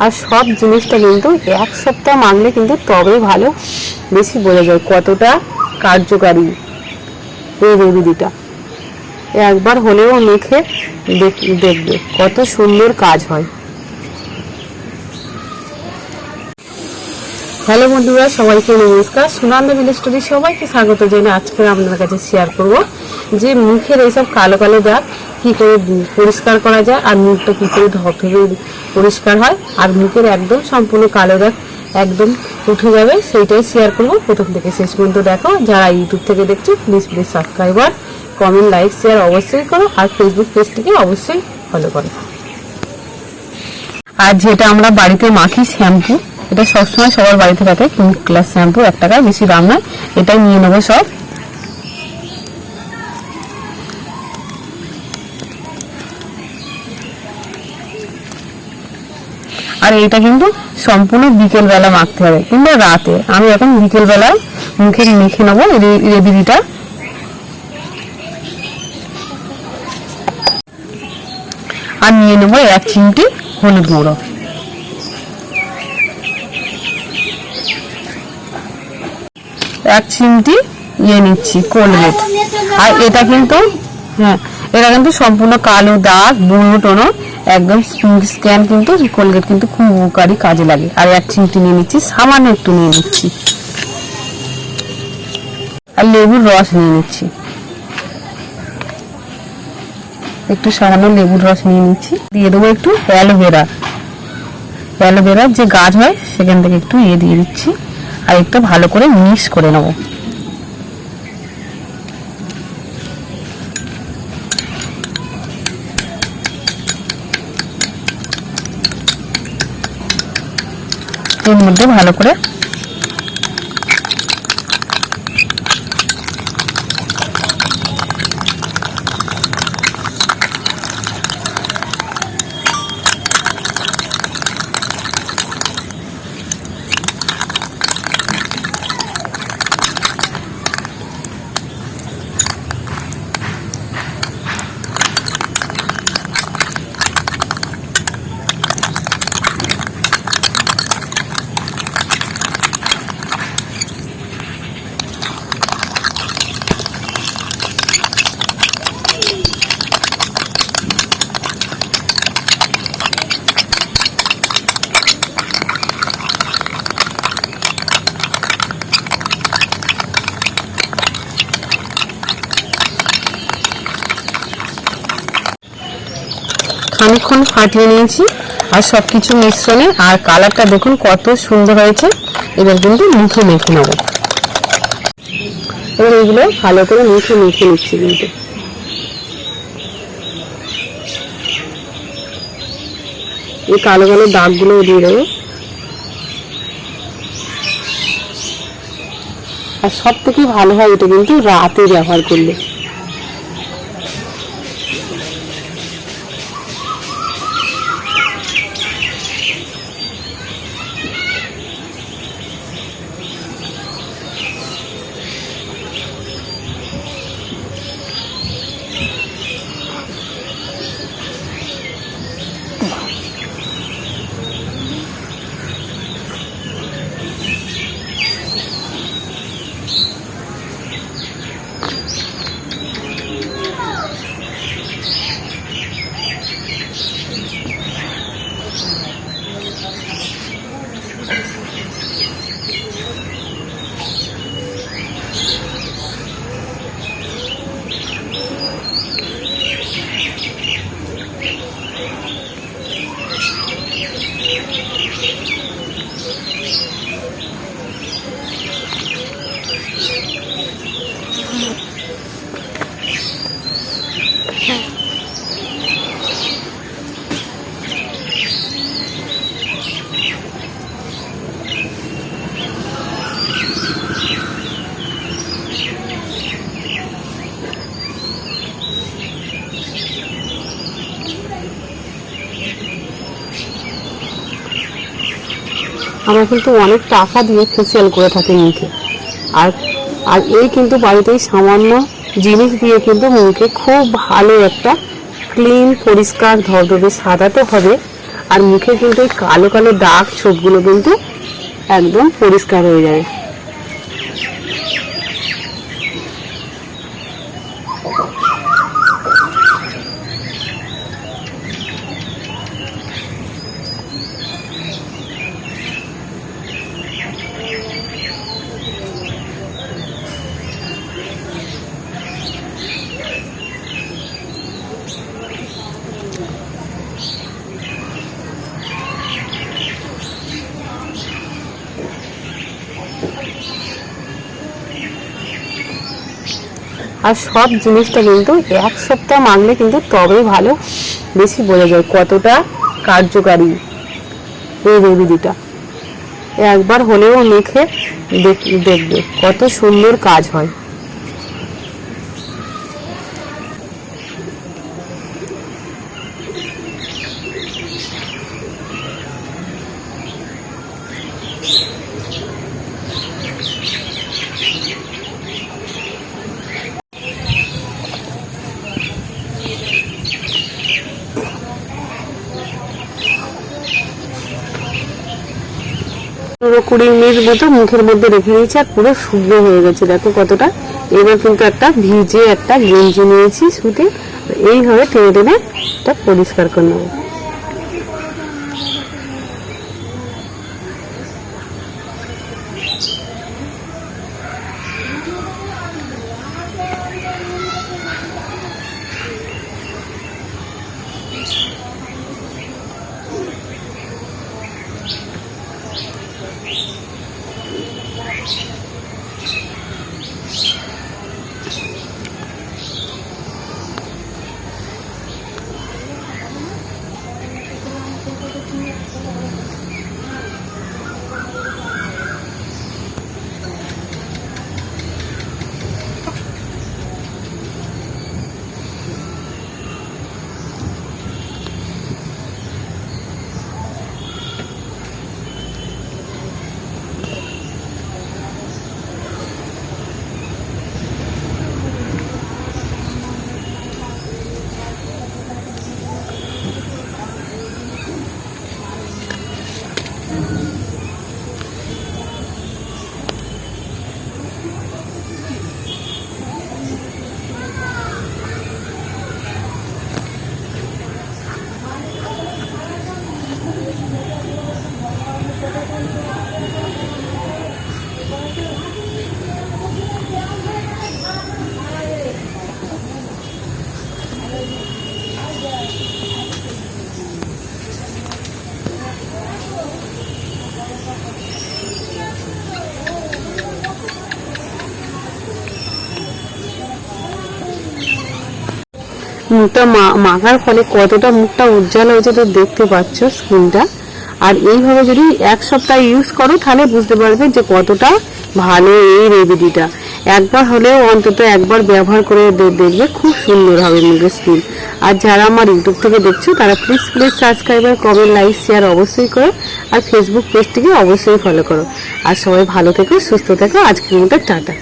আর সব জিনিসটা কিন্তু এক সপ্তাহ মাখলে কিন্তু তবেই ভালো বেশি বোঝা যায় কতটা কার্যকারী এই রেমেডিটা। একবার হলেও মেখে দেখবে কত সুন্দর কাজ হয়। হ্যালো বন্ধুরা, সবাইকে নমস্কার। সুনন্দা ভিলেজ স্টোরি সবাইকে স্বাগত জানিয়ে আজকে আপনার কাছে শেয়ার করব যে মুখের এইসব কালো কালো দাগ কী করে পরিষ্কার করা যায়, আর মুখটা কী করে ধপধপে পরিষ্কার হয়, আর মুখের একদম সম্পূর্ণ কালো দাগ একদম উঠে যাবে, সেইটাই শেয়ার করব। প্রথম থেকে শেষ পর্যন্ত দেখো। যারা ইউটিউব থেকে দেখছো please subscriber, comment, like, share অবশ্যই করো, আর ফেসবুক পেজটিকে অবশ্যই ফলো করো। আর যেটা আমরা বাড়িতে মাখি শ্যাম্পু, এটা সবসময় সবার বাড়িতে থাকে, ক্লিনিক প্লাস শ্যাম্পু, 1 টাকা, বেশি দাম নয়। এটাই নিয়ে নেবো সব। আর এইটা কিন্তু সম্পূর্ণ বিকেল বেলা মাখতে হবে কিংবা রাতে। আমি এখন বিকেল বেলা মুখে মেখে নেবো রেমেডিটা। আর নিয়ে নেবো 1 চিমটি হলুদ গুঁড়ো। এক চিমটি নিচ্ছি কোলগেট। আর এটা কিন্তু এটা কিন্তু সম্পূর্ণ কালো দাগ, বুনো টোনো একদম স্ক্যান কিন্তু কোলগেট কিন্তু খুব উপকারী কাজে লাগে। আর 1 চিমটি নিয়ে নিচ্ছি, সামান্য একটু নিয়ে নিচ্ছি। আর লেবুর রস নিয়ে নিচ্ছি, একটু সামান্য লেবুর রস নিয়ে নিচ্ছি। দিয়ে দেবো একটু অ্যালোভেরার যে গাছ হয় সেখান থেকে একটু দিয়ে দিচ্ছি। আর একটু ভালো করে মিক্স করে নেব। এর মধ্যে ভালো করে খানিকক্ষণ ফাটিয়ে নিয়েছি আর সবকিছু মিশ্রণে। আর কালারটা দেখুন কত সুন্দর হয়েছে। এবার কিন্তু মুখে মেখে নেব। এবার এগুলো ভালো করে মুখে মেখে নিচ্ছি। কিন্তু এই কালো কালো দাগগুলো দিয়ে দেবো। আর সব থেকে ভালো হয় এটা কিন্তু রাতে ব্যবহার করলে। আমরা কিন্তু অনেক টাকা দিয়ে ফেসিয়াল করে থাকি মুখে। আর আর এই কিন্তু বাড়িতেই সামান্য জিনিস দিয়ে কিন্তু মুখে খুব ভালো একটা ক্লিন, পরিষ্কার, ধবধবে সাদা তো হবে, আর মুখে কিন্তু এই কালো কালো দাগ ছোপগুলো কিন্তু একদম পরিষ্কার হয়ে যায়। আর সব জিনিসটা কিন্তু 1 সপ্তাহ মাখলে কিন্তু তবে ভালো বেশি বোঝা যায় কতটা কার্যকারী এই রেমেডিটা। একবার হলেও মেখে দেখবে কত সুন্দর কাজ হয়। পুরো 20 মিনিট মতো মুখের মধ্যে রেখে দিয়েছি আর পুরো শুকনো হয়ে গেছে, দেখো কতটা। এবার কিন্তু একটা ভিজে একটা গেঞ্জি নিয়েছি সুতি, এইভাবে টেনে টেনে এটা পরিষ্কার করে নেবো। মুখটা মাখার ফলে কতটা মুখটা উজ্জ্বল হয়েছে তো দেখতে পাচ্ছ স্কিনটা। আর এইভাবে যদি 1 সপ্তাহ ইউজ করো তাহলে বুঝতে পারবে যে কতটা ভালো এই রেমেডিটা। একবার হলেও অন্তত একবার ব্যবহার করে দেখবে, খুব সুন্দর হবে মুখের স্কিন। আর যারা আমার ইউটিউব থেকে দেখছো তারা please subscribe, comment, like, share অবশ্যই করো। আর ফেসবুক পেজটিকে অবশ্যই ফলো করো। আর সবাই ভালো থেকো, সুস্থ থেকো। আজকের মতো টাটা।